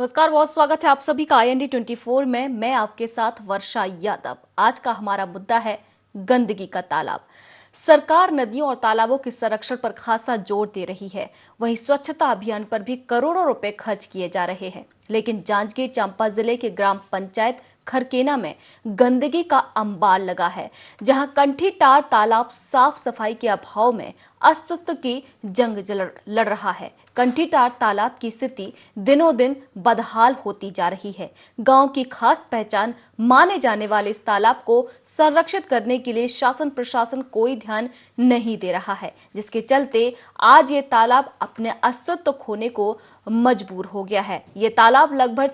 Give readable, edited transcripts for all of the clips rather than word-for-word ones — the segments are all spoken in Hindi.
नमस्कार, बहुत स्वागत है आप सभी का IND24 में। मैं आपके साथ वर्षा यादव। आज का हमारा मुद्दा है गंदगी का तालाब। सरकार नदियों और तालाबों के संरक्षण पर खासा जोर दे रही है, वहीं स्वच्छता अभियान पर भी करोड़ों रुपए खर्च किए जा रहे हैं। लेकिन जांजगीर चांपा जिले के ग्राम पंचायत खरकेना में गंदगी का अंबार लगा है, जहां कंठीटार तालाब साफ सफाई के अभाव में अस्तित्व की जंग लड़ रहा है। कंठीटार तालाब की स्थिति दिनों दिन बदहाल होती जा रही है। गांव की खास पहचान माने जाने वाले इस तालाब को संरक्षित करने के लिए शासन प्रशासन कोई ध्यान नहीं दे रहा है, जिसके चलते आज ये तालाब अपने अस्तित्व खोने को मजबूर हो गया है। ये तालाब लगभग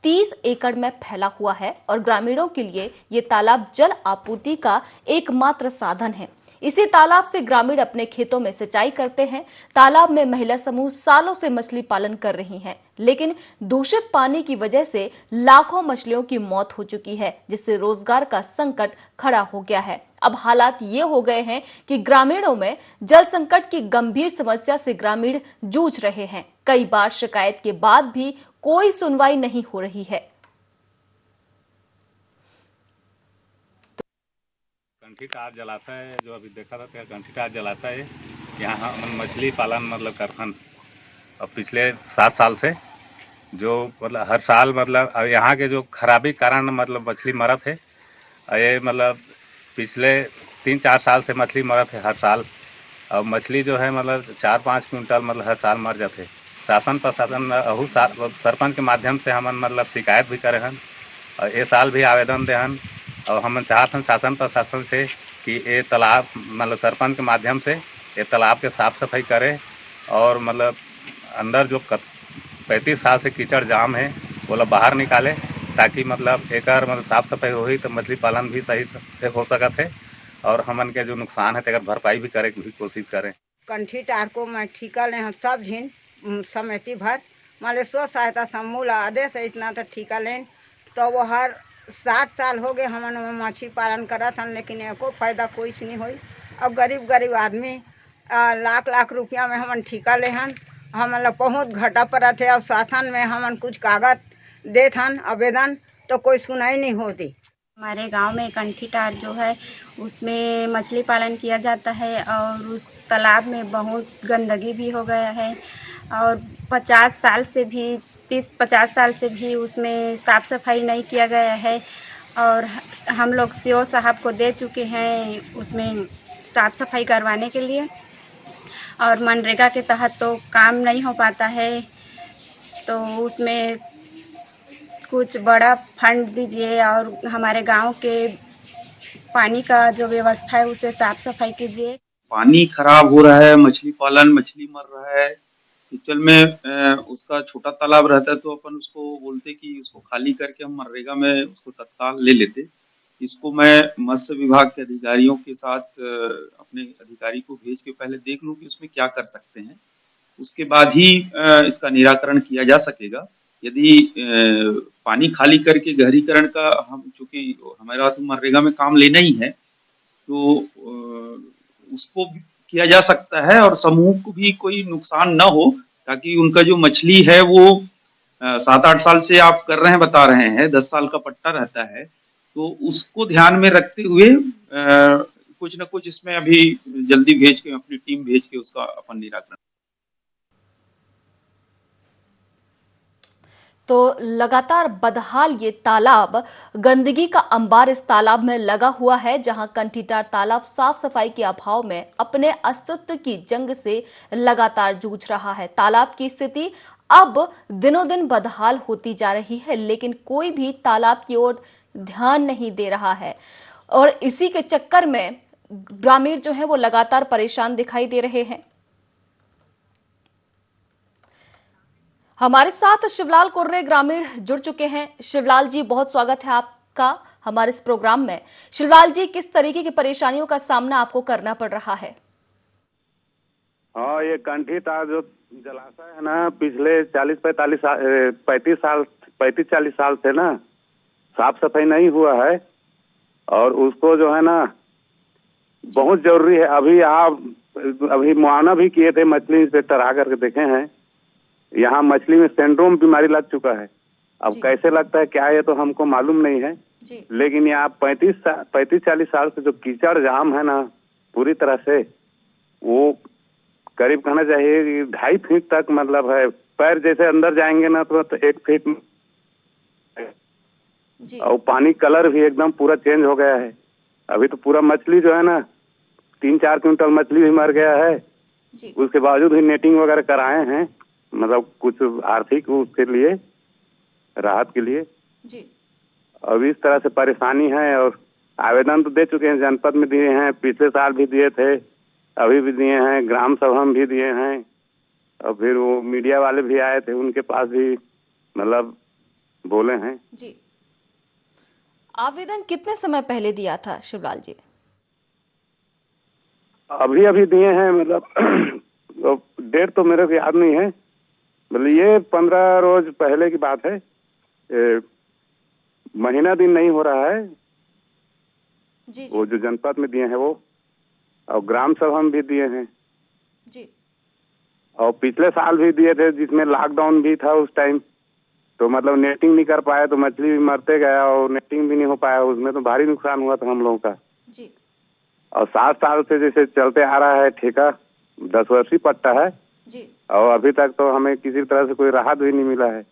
30 एकड़ में फैला हुआ है और ग्रामीणों के लिए ये तालाब जल आपूर्ति का एकमात्र साधन है। इसी तालाब से ग्रामीण अपने खेतों में सिंचाई करते हैं। तालाब में महिला समूह सालों से मछली पालन कर रही हैं, लेकिन दूषित पानी की वजह से लाखों मछलियों की मौत हो चुकी है, जिससे रोजगार का संकट खड़ा हो गया है। अब हालात ये हो गए हैं कि ग्रामीणों में जल संकट की गंभीर समस्या से ग्रामीण जूझ रहे हैं। कई बार शिकायत के बाद भी कोई सुनवाई नहीं हो रही है। कंठीटार जलाशय जो अभी देखा था, कंठीटार जलाशय है। यहाँ हम मछली पालन करते हैं। और पिछले 7 साल से जो हर साल अब यहाँ के जो खराबी कारण मछली मरत है। ये पिछले 3-4 साल से मछली मरत है हर साल। और मछली जो है 4-5 क्विंटल हर साल मर जाते। शासन प्रशासन सरपंच के माध्यम से हम शिकायत भी करे हैं और ये साल भी आवेदन दे हैं। और हम चाहते हैं शासन प्रशासन से कि ये तालाब सरपंच के माध्यम से ये तालाब के साफ़ सफाई करे और अंदर जो 35 साल से कीचड़ जाम है वो बाहर निकाले, ताकि एक साफ़ सफाई हो तो मछली पालन भी सही से हो सकत है और हमन के जो नुकसान है तेकर भरपाई भी करे की भी कोशिश करें। कंठीटार को मैं ठीका ले हम सब झिन समिति भर माले स्व सहायता समूह ला आदेश है इतना तो ठीका लें। तो वो हर 7 साल हो गए हमन मछली पालन करत हन, लेकिन एको फायदा कोई नहीं हुई। अब गरीब आदमी लाख रुपया में हमन ठीका ले हन, हमन ला बहुत घाटा पड़त है। और शासन में हमन कुछ कागज देत हन आवेदन, तो कोई सुनाई नहीं होती। हमारे गांव में कंठीटार जो है उसमें मछली पालन किया जाता है और उस तालाब में बहुत गंदगी भी हो गया है और 30-50 साल से भी उसमें साफ़ सफाई नहीं किया गया है। और हम लोग सीओ साहब को दे चुके हैं उसमें साफ़ सफाई करवाने के लिए, और मनरेगा के तहत तो काम नहीं हो पाता है। तो उसमें कुछ बड़ा फंड दीजिए और हमारे गांव के पानी का जो व्यवस्था है उसे साफ सफाई कीजिए। पानी खराब हो रहा है, मछली पालन, मछली मर रहा है। चल में उसका छोटा तालाब रहता है तो अपन उसको बोलते कि उसको खाली करके हम मनरेगा में उसको तत्काल ले लेते। इसको मैं मत्स्य विभाग के अधिकारियों के साथ अपने अधिकारी को भेज के पहले देख लूं कि उसमें क्या कर सकते हैं, उसके बाद ही इसका निराकरण किया जा सकेगा। यदि पानी खाली करके गहरीकरण का हम चूंकि हमारा तो मनरेगा में काम लेना ही है तो उसको भी किया जा सकता है और समूह को भी कोई नुकसान न हो, ताकि उनका जो मछली है वो 7-8 साल से आप कर रहे हैं, बता रहे हैं 10 साल का पट्टा रहता है, तो उसको ध्यान में रखते हुए कुछ न कुछ इसमें अभी जल्दी भेज के अपनी टीम भेज के उसका अपन निराकरण। तो लगातार बदहाल ये तालाब, गंदगी का अंबार इस तालाब में लगा हुआ है, जहां कंठीटार तालाब साफ सफाई के अभाव में अपने अस्तित्व की जंग से लगातार जूझ रहा है। तालाब की स्थिति अब दिनों दिन बदहाल होती जा रही है, लेकिन कोई भी तालाब की ओर ध्यान नहीं दे रहा है और इसी के चक्कर में ग्रामीण जो है वो लगातार परेशान दिखाई दे रहे हैं। हमारे साथ शिवलाल कुर्रे ग्रामीण जुड़ चुके हैं। शिवलाल जी, बहुत स्वागत है आपका हमारे इस प्रोग्राम में। शिवलाल जी, किस तरीके की परेशानियों का सामना आपको करना पड़ रहा है? हाँ, ये कंठीटार जो जलाशय है ना, पिछले 35-40 साल से ना साफ सफाई नहीं हुआ है और उसको जो है ना बहुत जरूरी है। अभी आप मुआयना भी किए थे, मछली इंस्पेक्टर आकर के देखे हैं यहाँ मछली में सिंड्रोम बीमारी लग चुका है। अब जी। कैसे लगता है क्या है, ये तो हमको मालूम नहीं है, जी। लेकिन यहाँ 35-40 साल से जो कीचड़ जाम है ना पूरी तरह से, वो करीब कहना चाहिए कि 2.5 फीट तक मतलब है। पैर जैसे अंदर जाएंगे ना तो 1 फीट, जी। और पानी कलर भी एकदम पूरा चेंज हो गया है। अभी तो पूरा मछली जो है ना 3-4 क्विंटल मछली भी मर गया है। जी। उसके बावजूद भी नेटिंग वगैरह कराए हैं, मतलब कुछ आर्थिक उसके लिए राहत के लिए। जी। अब इस तरह से परेशानी है, और आवेदन तो दे चुके हैं, जनपद में दिए हैं, पिछले साल भी दिए थे, अभी भी दिए हैं, ग्राम सभा में भी दिए हैं, और फिर वो मीडिया वाले भी आए थे, उनके पास भी मतलब बोले हैं। जी। आवेदन कितने समय पहले दिया था शिवलाल जी? अभी अभी दिए हैं, मतलब डेट तो मेरे को याद नहीं है, मतलब ये 15 रोज पहले की बात है। महीना दिन नहीं हो रहा है। जी। वो जो जनपद में दिए हैं वो, और ग्राम सभा में भी दिए हैं, जी। और पिछले साल भी दिए थे जिसमें लॉकडाउन भी था उस टाइम, तो मतलब नेटिंग नहीं कर पाए तो मछली भी मरते गया, और नेटिंग भी नहीं हो पाया, उसमें तो भारी नुकसान हुआ था हम लोगों का। जी। और 7 साल से जैसे चलते आ रहा है ठेका, 10 वर्षीय पट्टा है, जी। और अभी तक तो हमें किसी तरह से कोई राहत भी नहीं मिला है।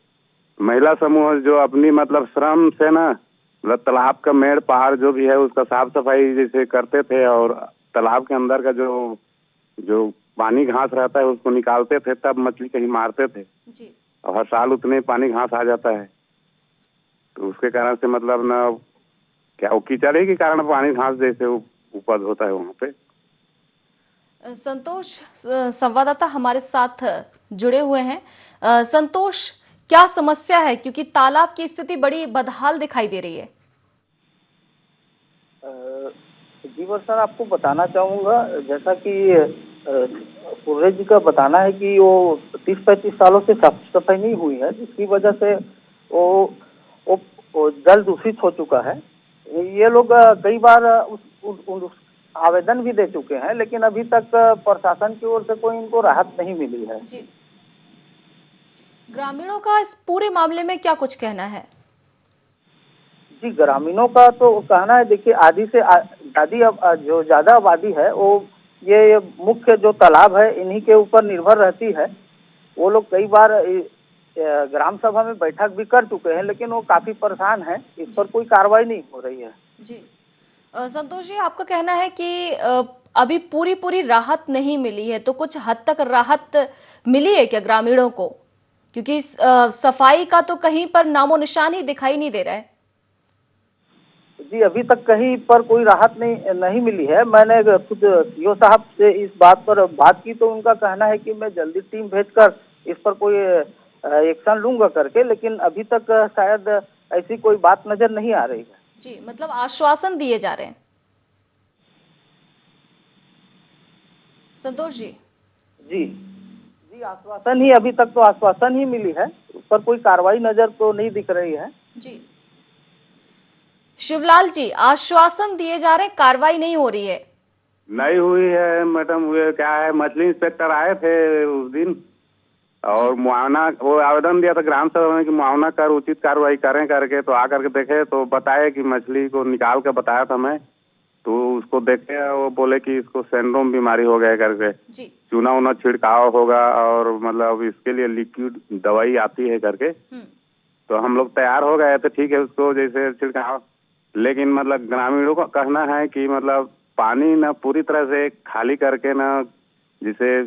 महिला समूह जो अपनी मतलब श्रम से ना, मतलब तालाब का मेड़ पहाड़ जो भी है उसका साफ सफाई जैसे करते थे, और तालाब के अंदर का जो जो पानी घास रहता है उसको निकालते थे, तब मछली कहीं मारते थे। जी। और हर साल उतने पानी घास आ जाता है, तो उसके कारण से मतलब ना क्या वो कीचड़ के कारण पानी घास जैसे उपज होता है वहाँ पे। संतोष, संवाददाता हमारे साथ जुड़े हुए हैं। संतोष, क्या समस्या है, क्योंकि तालाब की स्थिति बड़ी बदहाल दिखाई दे रही है? जी सर, आपको बताना चाहूँगा, जैसा कि पूर्व जी का बताना है कि वो 30-35 सालों से साफ सफाई नहीं हुई है, जिसकी वजह से वो जल दूषित हो चुका है। ये लोग कई बार उस आवेदन भी दे चुके हैं, लेकिन अभी तक प्रशासन की ओर से कोई इनको राहत नहीं मिली है। जी। ग्रामीणों का इस पूरे मामले में क्या कुछ कहना है? जी, ग्रामीणों का तो कहना है, देखिए आदि से आदि जो ज्यादा आबादी है वो ये मुख्य जो तालाब है इन्हीं के ऊपर निर्भर रहती है। वो लोग कई बार ग्राम सभा में बैठक भी कर चुके हैं, लेकिन वो काफी परेशान है, इस पर कोई कार्रवाई नहीं हो रही है। जी। संतोष जी, आपका कहना है कि अभी पूरी पूरी राहत नहीं मिली है, तो कुछ हद तक राहत मिली है क्या ग्रामीणों को? क्योंकि सफाई का तो कहीं पर नामो निशान ही दिखाई नहीं दे रहा है। जी, अभी तक कहीं पर कोई राहत नहीं मिली है। मैंने खुद सीओ साहब से इस बात पर बात की, तो उनका कहना है कि मैं जल्दी टीम भेजकर इस पर कोई एक्शन लूंगा करके, लेकिन अभी तक शायद ऐसी कोई बात नजर नहीं आ रही है। जी, मतलब आश्वासन दिए जा रहे हैं। संतोष जी। जी, आश्वासन ही, अभी तक तो आश्वासन ही मिली है, उस पर कोई कार्रवाई नजर तो नहीं दिख रही है। जी। शिवलाल जी, आश्वासन दिए जा रहे हैं, कार्रवाई नहीं हो रही है। नहीं हुई है मैडम। ये क्या है, मछली इंस्पेक्टर आए थे उस दिन, और मुआवना वो आवेदन दिया था ग्राम सभा में कि मुआवना कर उचित कार्रवाई करें करके, तो आकर के देखे तो बताए कि मछली को निकाल के बताया था मैं, तो उसको देखे वो बोले कि इसको सिंड्रोम बीमारी हो गया करके, जी। चूना उना छिड़काव होगा, और मतलब इसके लिए लिक्विड दवाई आती है करके। तो हम लोग तैयार हो गए थे, ठीक है उसको जैसे छिड़काव, लेकिन मतलब ग्रामीणों का कहना है कि मतलब पानी ना पूरी तरह से खाली करके ना, जैसे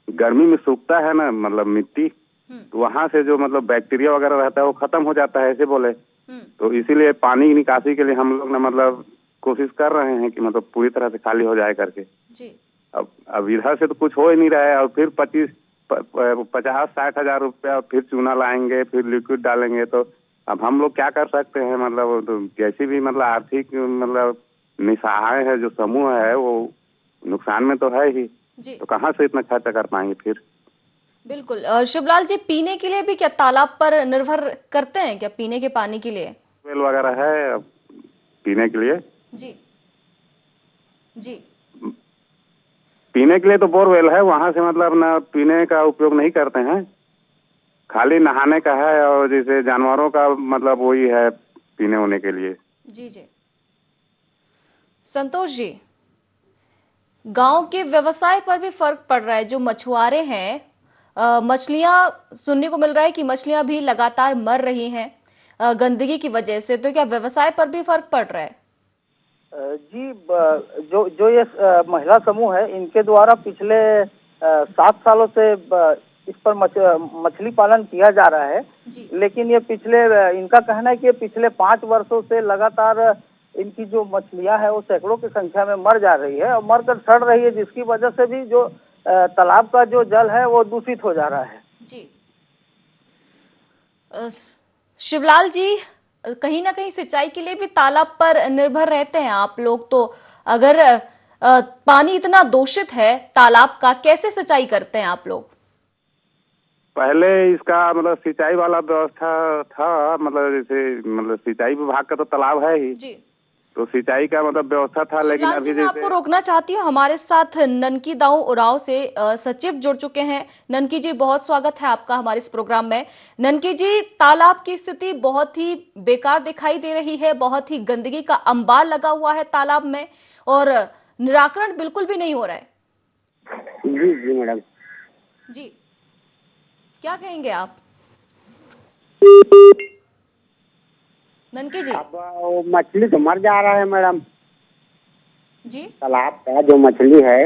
गर्मी में सूखता है ना मतलब मिट्टी, तो वहां से जो मतलब बैक्टीरिया वगैरह रहता है वो खत्म हो जाता है, ऐसे बोले। तो इसीलिए पानी की निकासी के लिए हम लोग ना मतलब कोशिश कर रहे हैं कि मतलब पूरी तरह से खाली हो जाए करके। जी। अब इधर से तो कुछ हो ही नहीं रहा है, और फिर 50-60 हजार रुपया फिर चूना लाएंगे, फिर लिक्विड डालेंगे, तो अब हम लोग क्या कर सकते हैं। मतलब तो कैसी भी मतलब आर्थिक मतलब निसहाय है जो समूह है, वो नुकसान में तो है ही, तो कहाँ से इतना खर्चा कर पाएंगे फिर। बिल्कुल। शिवलाल जी, पीने के लिए भी क्या तालाब पर निर्भर करते हैं क्या, पीने के पानी के लिए? वेल वगैरह है पीने के लिए। जी। जी। पीने के लिए तो बोरवेल है, वहां से मतलब ना पीने का उपयोग नहीं करते हैं। खाली नहाने का है और जैसे जानवरों का मतलब वही है पीने होने के लिए। जी जी। संतोष जी, गांव के व्यवसाय पर भी फर्क पड़ रहा है। जो मछुआरे हैं, मछलियां सुनने को मिल रहा है कि मछलियां भी लगातार मर रही हैं गंदगी की वजह से, तो क्या व्यवसाय पर भी फर्क पड़ रहा है? जी, जो ये महिला समूह है, इनके द्वारा पिछले 7 सालों से इस पर मछली पालन किया जा रहा है। लेकिन ये इनका कहना है कि ये पिछले 5 वर्षों से लगातार इनकी जो मछलियां है वो सैकड़ों की संख्या में मर जा रही है और मरकर सड़ रही है, जिसकी वजह से भी जो तालाब का जो जल है वो दूषित हो जा रहा है। जी। शिवलाल जी, कहीं ना कहीं सिंचाई के लिए भी तालाब पर निर्भर रहते हैं आप लोग, तो अगर पानी इतना दूषित है तालाब का, कैसे सिंचाई करते हैं आप लोग? पहले इसका मतलब सिंचाई वाला व्यवस्था था, मतलब जैसे मतलब सिंचाई विभाग का तो तालाब है ही जी। तो सिंचाई का मतलब व्यवस्था था। लेकिन शिवलाल अभी जी, मैं आपको रोकना चाहती हूँ। हमारे साथ ननकी दाऊ उरांव से सचिव जुड़ चुके हैं। ननकी जी, बहुत स्वागत है आपका हमारे इस प्रोग्राम में। ननकी जी, तालाब की स्थिति बहुत ही बेकार दिखाई दे रही है, बहुत ही गंदगी का अंबार लगा हुआ है तालाब में और निराकरण बिल्कुल भी नहीं हो रहा है। जी जी मैडम। जी, क्या कहेंगे आप? ननकी जी। अब वो मछली तो मर जा रहा है मैडम जी। तालाब का जो मछली है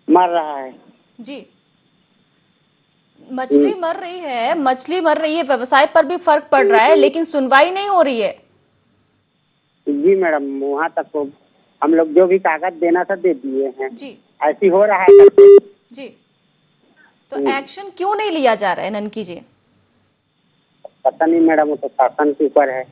मर रहा है। जी, मछली मर रही है, व्यवसाय पर भी फर्क पड़ रहा है, लेकिन सुनवाई नहीं हो रही है। जी मैडम, वहाँ तक तो हम लोग जो भी कागज देना था दे दिए हैं। जी। ऐसी हो रहा है जी, तो एक्शन क्यों नहीं लिया जा रहा है ननकी जी? पता नहीं मैडम, वो तो शासन के ऊपर है।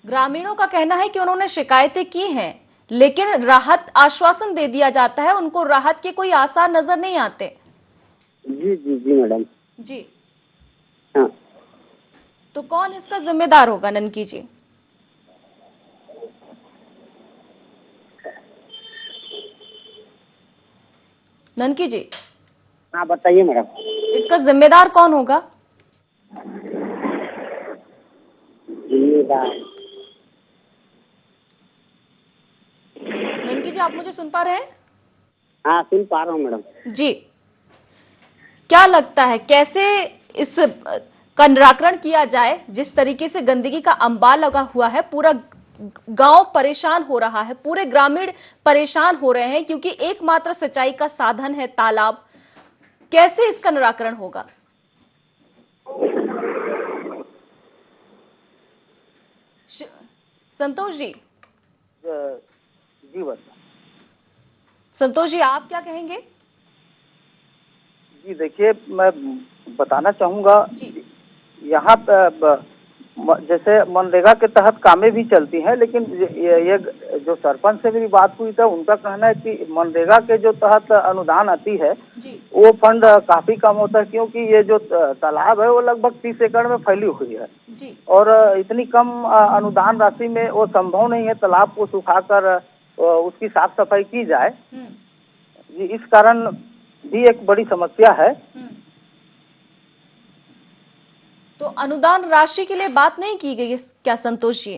ग्रामीणों का कहना है कि उन्होंने शिकायतें की हैं, लेकिन राहत आश्वासन दे दिया जाता है, उनको राहत के कोई आसार नजर नहीं आते। जी जी जी मैडम। जी। हाँ। तो कौन इसका जिम्मेदार होगा ननकी जी? ननकी जी। हाँ बताइए मैडम। इसका जिम्मेदार कौन होगा? ननकी जी, आप मुझे सुन पा रहे हैं? हाँ सुन पा रहा हूँ मैडम। जी, क्या लगता है कैसे इस का निराकरण किया जाए? जिस तरीके से गंदगी का अंबार लगा हुआ है, पूरा गांव परेशान हो रहा है, पूरे ग्रामीण परेशान हो रहे हैं, क्योंकि एकमात्र सिंचाई का साधन है तालाब। कैसे इसका निराकरण होगा? संतोष जी। जी बस। संतोष जी, आप क्या कहेंगे? जी देखिए, मैं बताना चाहूँगा, यहाँ जैसे मनरेगा के तहत कामें भी चलती हैं, लेकिन ये जो सरपंच से मेरी बात हुई था, उनका कहना है कि मनरेगा के जो तहत अनुदान आती है वो फंड काफी कम होता है, क्योंकि ये जो तालाब है वो लगभग 30 एकड़ में फैली हुई है और इतनी कम अनुदान राशि में वो संभव नहीं है तालाब को सुखाकर उसकी साफ सफाई की जाए। जी, इस कारण भी एक बड़ी समस्या है। तो अनुदान राशि के लिए बात नहीं की गई क्या संतोष जी?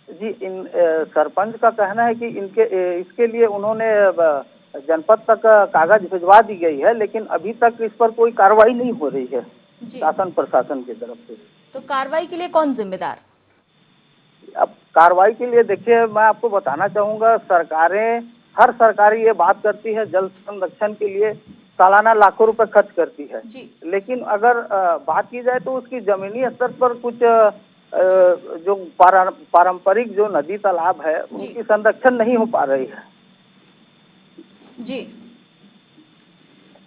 जी, इन सरपंच का कहना है कि इसके लिए उन्होंने जनपद तक कागज भिजवा दी गई है, लेकिन अभी तक इस पर कोई कार्रवाई नहीं हो रही है शासन प्रशासन की तरफ से। तो कार्रवाई के लिए कौन जिम्मेदार? अब कार्रवाई के लिए देखिए, मैं आपको बताना चाहूँगा, हर सरकारी ये बात करती है जल संरक्षण के लिए सालाना लाखों रुपए खर्च करती है, लेकिन अगर बात की जाए तो उसकी जमीनी स्तर पर कुछ जो पारंपरिक जो नदी तालाब है उनकी संरक्षण नहीं हो पा रही है। जी,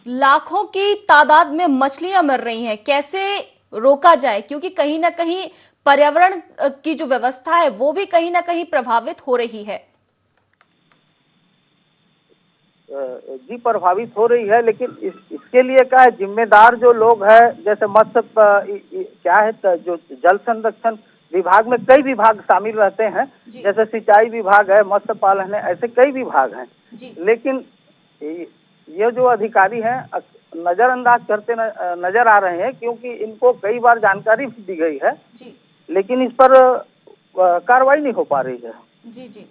लाखों की तादाद में मछलियां मर रही हैं, कैसे रोका जाए? क्योंकि कहीं ना कहीं पर्यावरण की जो व्यवस्था है वो भी कहीं ना कहीं प्रभावित हो रही है। जी, प्रभावित हो रही है, लेकिन इसके लिए क्या है, जिम्मेदार जो लोग हैं, जैसे मत्स्य क्या है, जो जल संरक्षण विभाग में कई विभाग शामिल रहते हैं, जैसे सिंचाई विभाग है, मत्स्य पालन है, ऐसे कई विभाग हैं, लेकिन ये जो अधिकारी हैं नजरअंदाज करते नजर आ रहे हैं, क्योंकि इनको कई बार जानकारी भी दी गई है जी लेकिन इस पर कार्रवाई नहीं हो पा रही है। जी जी।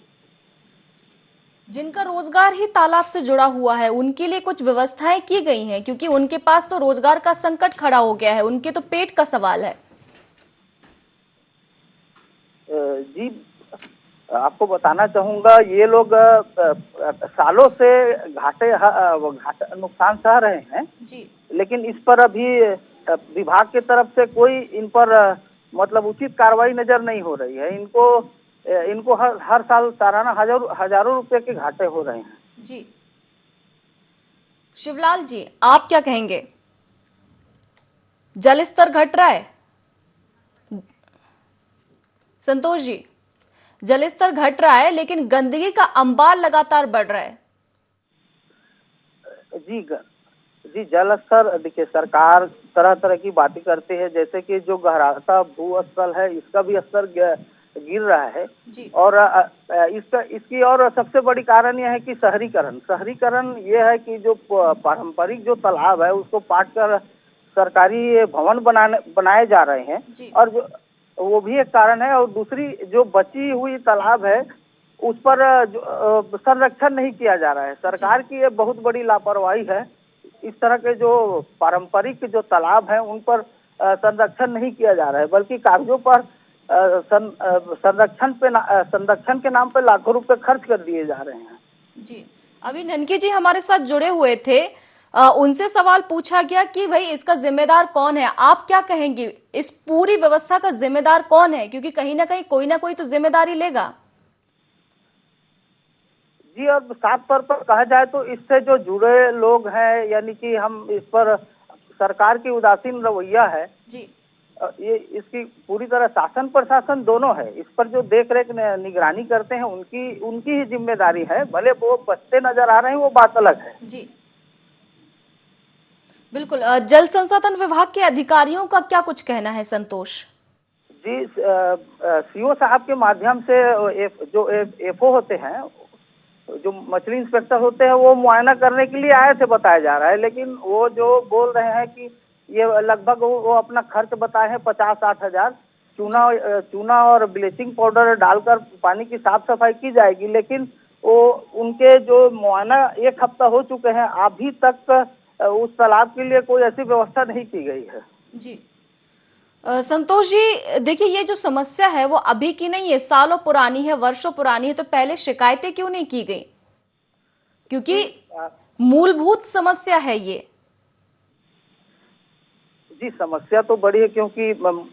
जिनका रोजगार ही तालाब से जुड़ा हुआ है उनके लिए कुछ व्यवस्थाएं की गई हैं, क्योंकि उनके पास तो रोजगार का संकट खड़ा हो गया है, उनके तो पेट का सवाल है। जी, आपको बताना चाहूंगा, ये लोग सालों से घाटे नुकसान सह रहे हैं जी लेकिन इस पर अभी विभाग की तरफ से कोई इन पर मतलब उचित कार्रवाई नजर नहीं हो रही है। इनको हर साल सालाना हजारों रुपए के घाटे हो रहे हैं। जी। शिवलाल जी, आप क्या कहेंगे? जल स्तर घट रहा है। संतोष जी, जल स्तर घट रहा है लेकिन गंदगी का अंबार लगातार बढ़ रहा है। जी, जल स्तर देखिए, सरकार तरह तरह की बातें करती है, जैसे कि जो गहराता भूस्थल है इसका भी स्तर गिर रहा है जी। और इसकी और सबसे बड़ी कारण यह है कि शहरीकरण ये है कि जो पारंपरिक जो तालाब है उसको पाट कर सरकारी भवन बनाए जा रहे हैं जी। और वो भी एक कारण है। और दूसरी जो बची हुई तालाब है उस पर संरक्षण नहीं किया जा रहा है। सरकार की ये बहुत बड़ी लापरवाही है। इस तरह के जो पारंपरिक जो तालाब हैं उन पर संरक्षण नहीं किया जा रहा है, बल्कि कागजों पर संरक्षण के नाम पे लाखों रुपए खर्च कर दिए जा रहे हैं। जी, अभी ननकी जी हमारे साथ जुड़े हुए थे, उनसे सवाल पूछा गया कि भाई इसका जिम्मेदार कौन है। आप क्या कहेंगे, इस पूरी व्यवस्था का जिम्मेदार कौन है? क्योंकि कहीं ना कहीं कोई ना कोई तो जिम्मेदारी लेगा। जी, अब साफ तौर पर कहा जाए तो इससे जो जुड़े लोग हैं, यानी कि हम इस पर सरकार की उदासीन रवैया है जी। ये इसकी पूरी तरह शासन प्रशासन दोनों है। इस पर जो देख रेख निगरानी करते हैं उनकी ही जिम्मेदारी है। भले वो बचते नजर आ रहे हैं वो बात अलग है। जी बिल्कुल। जल संसाधन विभाग के अधिकारियों का क्या कुछ कहना है संतोष? जी, सीओ साहब के माध्यम से जो एफओ होते हैं, जो मछली इंस्पेक्टर होते हैं, वो मुआयना करने के लिए आए थे बताया जा रहा है, लेकिन वो जो बोल रहे हैं कि ये लगभग वो अपना खर्च बताए हैं 50-60 हजार। चूना और ब्लीचिंग पाउडर डालकर पानी की साफ सफाई की जाएगी, लेकिन वो उनके जो मुआयना 1 हफ्ता हो चुके हैं, अभी तक उस तालाब के लिए कोई ऐसी व्यवस्था नहीं की गई है। जी संतोष जी, देखिए ये जो समस्या है वो अभी की नहीं है, सालों पुरानी है, वर्षों पुरानी है। तो पहले शिकायतें क्यों नहीं की गई? क्योंकि मूलभूत समस्या है ये। जी, समस्या तो बड़ी है, क्योंकि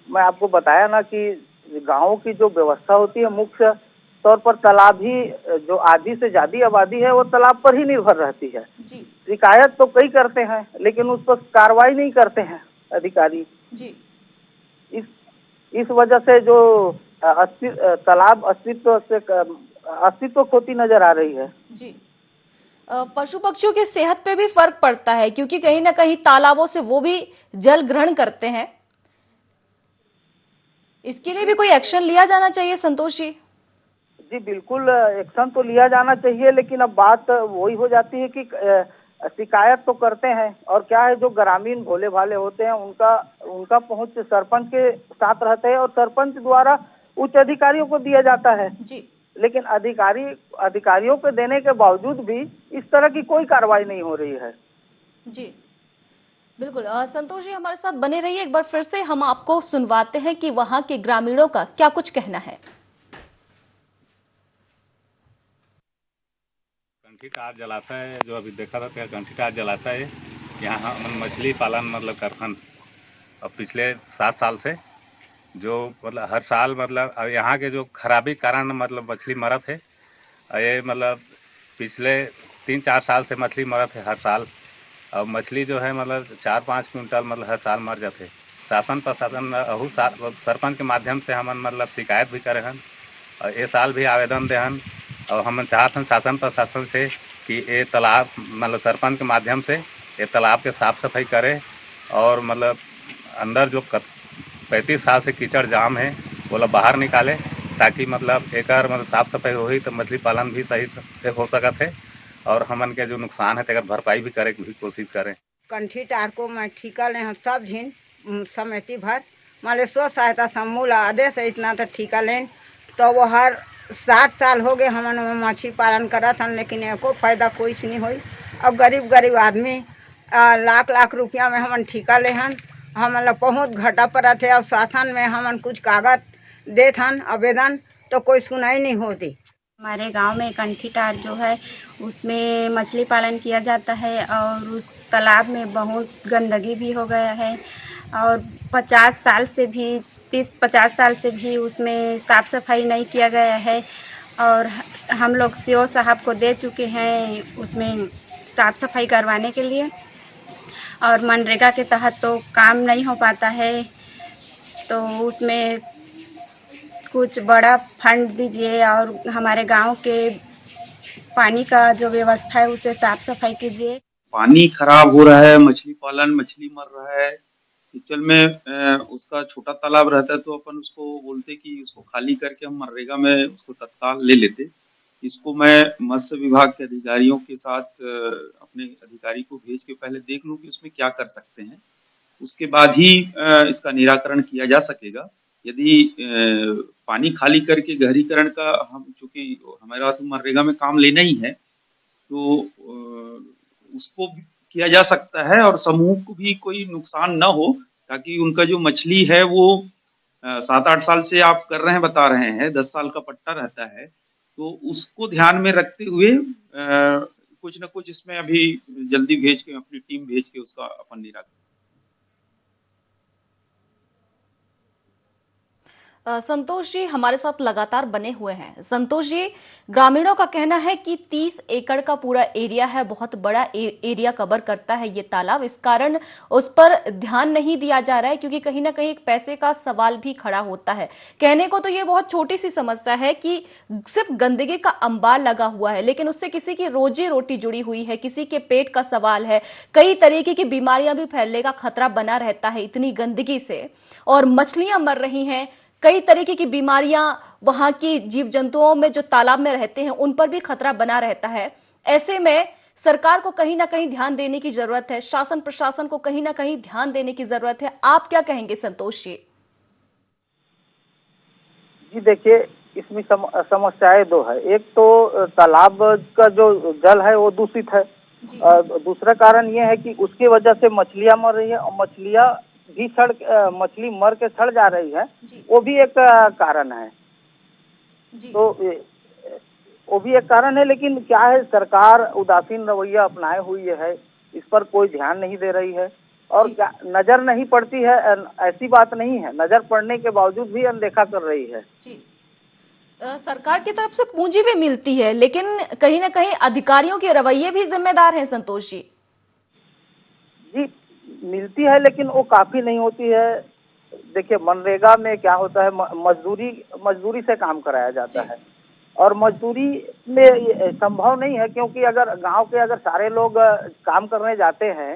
मैं आपको बताया ना कि गाँव की जो व्यवस्था होती है मुख्य तौर पर तालाब ही, जो आधी से ज्यादा आबादी है वो तालाब पर ही निर्भर रहती है। जी। शिकायत तो कई करते हैं लेकिन उस पर कार्रवाई नहीं करते हैं अधिकारी। जी। इस वजह से जो तालाब अस्तित्व खोती नजर आ रही है। जी, पशु पक्षियों की सेहत पे भी फर्क पड़ता है, क्योंकि कहीं ना कहीं तालाबों से वो भी जल ग्रहण करते हैं। इसके लिए भी कोई एक्शन लिया जाना चाहिए संतोष जी। जी, बिल्कुल एक्शन तो लिया जाना चाहिए, लेकिन अब बात वही हो जाती है कि शिकायत तो करते हैं, और क्या है, जो ग्रामीण भोले भाले होते हैं उनका पहुंच सरपंच के साथ रहता है और सरपंच द्वारा उच्च अधिकारियों को दिया जाता है। जी। लेकिन अधिकारियों को देने के बावजूद भी इस तरह की कोई कार्रवाई नहीं हो रही है। जी बिल्कुल। संतोष जी हमारे साथ बने रहिए, एक बार फिर से हम आपको सुनवाते हैं कि वहां के ग्रामीणों का क्या कुछ कहना है। कंठीटार जलाशय जो अभी देखा था, कंठीटार जलाशय यहाँ मछली पालन मतलब कारखाना अब पिछले 7 साल से जो मतलब हर साल मतलब यहाँ के जो खराबी कारण मतलब मछली मरत है। ये मतलब पिछले 3-4 साल से मछली मरत है हर साल। और मछली जो है मतलब 4-5 क्विंटल मतलब हर साल मर जाते। शासन प्रशासन सरपंच के माध्यम से हम मतलब शिकायत भी करे हन और ये साल भी आवेदन दे हन। और हम चाहते हैं शासन प्रशासन से कि ये तालाब मतलब सरपंच के माध्यम से ये तालाब के साफ़ सफाई करे और मतलब अंदर जो 35 साल से कीचड़ जाम है वो लोग बाहर निकाले, ताकि मतलब एक मतलब साफ़ सफाई हो तो मछली पालन भी सही से हो सकत है और हमन के जो नुकसान है तेकर भरपाई भी करे की भी कोशिश करें। कंठी टार को मैं ठीका ले हम सब झिन समिति भर माले स्व सहायता समूह ला आदेश है इतना तो ठीका लेन तो वो हर 7 साल हो गए हमन मछली पालन करत हन लेकिन एको फायदा कोई नहीं हुई। अब गरीब आदमी लाख लाख रुपया में हमन ठीका ले हन हमन ला बहुत घाटा पड़त है और शासन में हमन कुछ कागज देत हन आवेदन तो कोई सुनाई नहीं होती। हमारे गांव में कंठी टार जो है उसमें मछली पालन किया जाता है और उस तालाब में बहुत गंदगी भी हो गया है और 50 साल से भी 30-50 साल से भी उसमें साफ़ सफाई नहीं किया गया है और हम लोग सीओ साहब को दे चुके हैं उसमें साफ़ सफाई करवाने के लिए और मनरेगा के तहत तो काम नहीं हो पाता है तो उसमें कुछ बड़ा फंड दीजिए और हमारे गांव के पानी का जो व्यवस्था है उसे साफ सफाई कीजिए। पानी खराब हो रहा है, मछली पालन मछली मर रहा है। किचन में उसका छोटा तालाब रहता है तो अपन उसको बोलते कि उसको खाली करके हम मनरेगा में उसको तत्काल ले लेते। इसको मैं मत्स्य विभाग के अधिकारियों के साथ अपने अधिकारी को भेज के पहले देख लूं कि उसमें क्या कर सकते हैं, उसके बाद ही इसका निराकरण किया जा सकेगा। यदि पानी खाली करके गहरीकरण का हम चूंकि हमारा तो मनरेगा में काम लेना ही है तो उसको भी किया जा सकता है और समूह को भी कोई नुकसान न हो ताकि उनका जो मछली है वो 7-8 साल से आप कर रहे हैं बता रहे हैं 10 साल का पट्टा रहता है तो उसको ध्यान में रखते हुए कुछ न कुछ इसमें अभी जल्दी भेज के अपनी टीम भेज के उसका अपन निराकरण। संतोष जी हमारे साथ लगातार बने हुए हैं। संतोष जी, ग्रामीणों का कहना है कि 30 एकड़ का पूरा एरिया है, बहुत बड़ा एरिया कवर करता है ये तालाब, इस कारण उस पर ध्यान नहीं दिया जा रहा है क्योंकि कहीं ना कहीं एक पैसे का सवाल भी खड़ा होता है। कहने को तो ये बहुत छोटी सी समस्या है कि सिर्फ गंदगी का अंबार लगा हुआ है लेकिन उससे किसी की रोजी रोटी जुड़ी हुई है, किसी के पेट का सवाल है, कई तरीके की बीमारियां भी फैलने का खतरा बना रहता है इतनी गंदगी से और मछलियां मर रही हैं। कई तरीके की बीमारियां वहां की जीव जंतुओं में जो तालाब में रहते हैं उन पर भी खतरा बना रहता है। ऐसे में सरकार को कहीं ना कहीं ध्यान देने की जरूरत है, शासन प्रशासन को कहीं ना कहीं ध्यान देने की जरूरत है। आप क्या कहेंगे संतोष जी? जी देखिए, इसमें समस्याएं दो है। एक तो तालाब का जो जल है वो दूषित है और दूसरा कारण ये है कि उसकी वजह से मछलियां मर रही है और मछलियां भी मछली मर के सड़ जा रही है, वो भी एक कारण है जी। तो वो भी एक कारण है लेकिन क्या है, सरकार उदासीन रवैया अपनाए हुई है, इस पर कोई ध्यान नहीं दे रही है और क्या नजर नहीं पड़ती है, ऐसी बात नहीं है, नजर पड़ने के बावजूद भी अनदेखा कर रही है जी। सरकार की तरफ से पूंजी भी मिलती है लेकिन कहीं ना कहीं अधिकारियों के रवैये भी जिम्मेदार हैं संतोष जी। जी मिलती है लेकिन वो काफी नहीं होती है। देखिए मनरेगा में क्या होता है, मजदूरी से काम कराया जाता है और मजदूरी में संभव नहीं है क्योंकि अगर गांव के अगर सारे लोग काम करने जाते हैं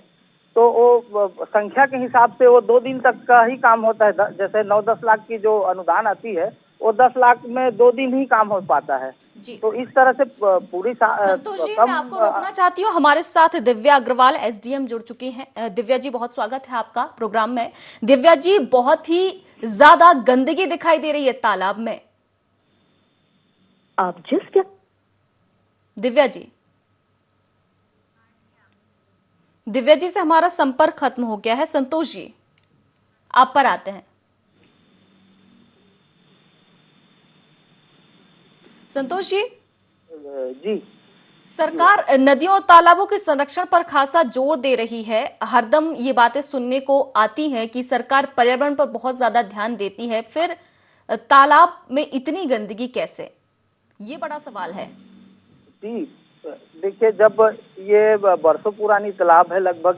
तो वो संख्या के हिसाब से वो 2 दिन तक का ही काम होता है। जैसे 9-10 लाख की जो अनुदान आती है वो 10 लाख में 2 दिन ही काम हो पाता है जी। तो इस तरह से पूरी संतोष जी मैं आपको रोकना चाहती हूँ, हमारे साथ दिव्या अग्रवाल एसडीएम जुड़ चुकी हैं। दिव्या जी बहुत स्वागत है आपका प्रोग्राम में। दिव्या जी, बहुत ही ज्यादा गंदगी दिखाई दे रही है तालाब में। आप जिस क्या दिव्या जी से हमारा संपर्क खत्म हो गया है। संतोष जी आप पर आते हैं। संतोष जी जी, सरकार नदियों और तालाबों के संरक्षण पर खासा जोर दे रही है। हरदम ये बातें सुनने को आती हैं कि सरकार पर्यावरण पर बहुत ज्यादा ध्यान देती है, फिर तालाब में इतनी गंदगी कैसे? ये बड़ा सवाल है जी। देखिए, जब ये बरसों पुरानी तालाब है, लगभग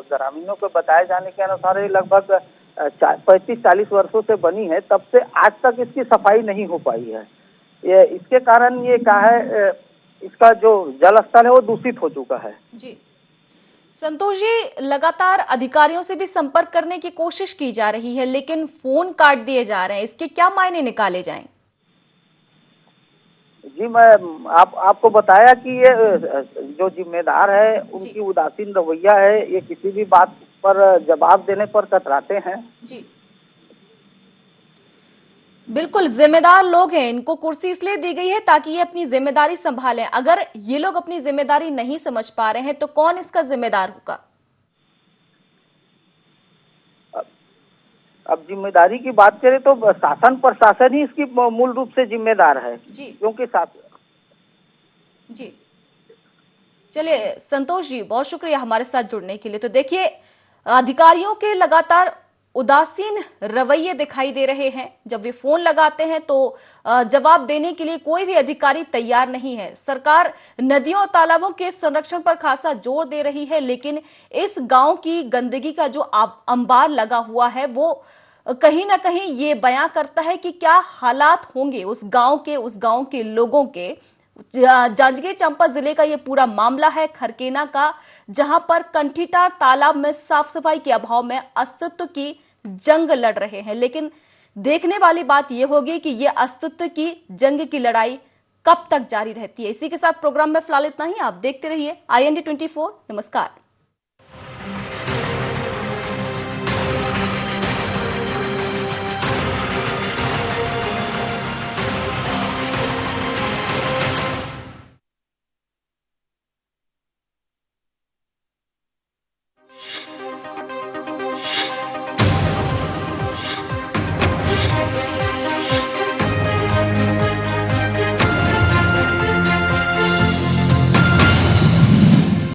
ग्रामीणों को बताए जाने के अनुसार ये लगभग 35-40 वर्षों से बनी है, तब से आज तक इसकी सफाई नहीं हो पाई है। ये इसके कारण ये क्या है, इसका जो जल स्तर है वो दूषित हो चुका है जी। संतोष जी, लगातार अधिकारियों से भी संपर्क करने की कोशिश की जा रही है लेकिन फोन काट दिए जा रहे हैं, इसके क्या मायने निकाले जाएं? जी मैं आपको बताया कि ये जो जिम्मेदार है उनकी उदासीन रवैया है, ये किसी भी बात पर जवाब देने पर कतराते हैं। जी बिल्कुल, जिम्मेदार लोग हैं, इनको कुर्सी इसलिए दी गई है ताकि ये अपनी जिम्मेदारी संभालें। अगर ये लोग अपनी जिम्मेदारी नहीं समझ पा रहे हैं तो कौन इसका जिम्मेदार होगा? अब जिम्मेदारी की बात करें तो शासन प्रशासन ही इसकी मूल रूप से जिम्मेदार है जी, क्योंकि जी चलिए संतोष जी, बहुत शुक्रिया हमारे साथ जुड़ने के लिए। तो देखिए, अधिकारियों के लगातार उदासीन रवैये दिखाई दे रहे हैं। जब वे फोन लगाते हैं तो जवाब देने के लिए कोई भी अधिकारी तैयार नहीं है। सरकार नदियों और तालाबों के संरक्षण पर खासा जोर दे रही है, लेकिन इस गांव की गंदगी का जो अंबार लगा हुआ है वो कहीं ना कहीं ये बयां करता है कि क्या हालात होंगे उस गांव के लोगों के। जांजगीर चांपा जिले का ये पूरा मामला है खरकेना का, जहां पर कंठीटार तालाब में साफ सफाई के अभाव में अस्तित्व की जंग लड़ रहे हैं। लेकिन देखने वाली बात यह होगी कि ये अस्तित्व की जंग की लड़ाई कब तक जारी रहती है। इसी के साथ प्रोग्राम में फिलहाल इतना ही। आप देखते रहिए IND 24। नमस्कार।